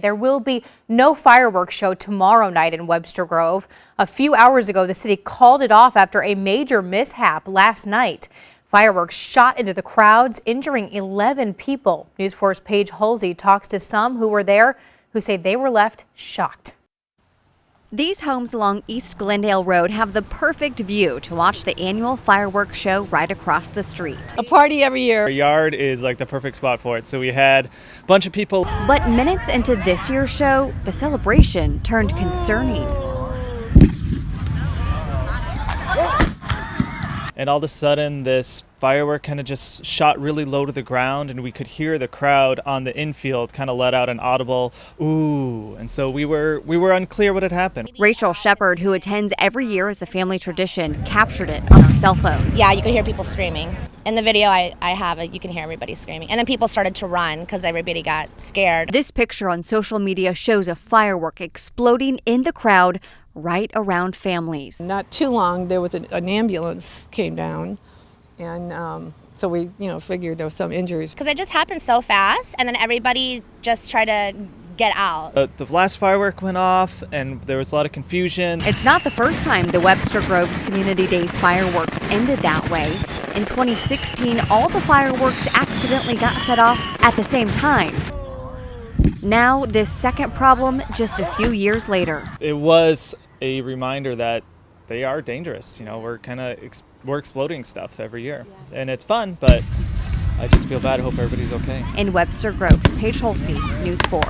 There will be no fireworks show tomorrow night in Webster Grove. A few hours ago, the city called it off after a major mishap last night. Fireworks shot into the crowds, injuring 11 people. News 4's Paige Halsey talks to some who were there who say they were left shocked. These homes along East Glendale Road have the perfect view to watch the annual fireworks show right across the street. A party every year. Our yard is like the perfect spot for it. So we had a bunch of people. But minutes into this year's show, the celebration turned concerning. And all of a sudden, this firework kind of just shot really low to the ground, and we could hear the crowd on the infield kind of let out an audible ooh. And so we were unclear what had happened. Rachel Shepard, who attends every year as a family tradition, captured it on her cell phone. Yeah, you could hear people screaming. In the video I have, you can hear everybody screaming. And then people started to run because everybody got scared. This picture on social media shows a firework exploding in the crowd right around families. Not too long, there was an ambulance came down, and so we, figured there was some injuries. Because it just happened so fast, and then everybody just tried to get out. The last firework went off, and there was a lot of confusion. It's not the first time the Webster Grove's Community Days fireworks ended that way. In 2016, all the fireworks accidentally got set off at the same time. Now, this second problem just a few years later. It was a reminder that they are dangerous. We're exploding stuff every year, and it's fun, but I just feel bad. I hope everybody's okay. In Webster Grove's Paige Halsey, News 4.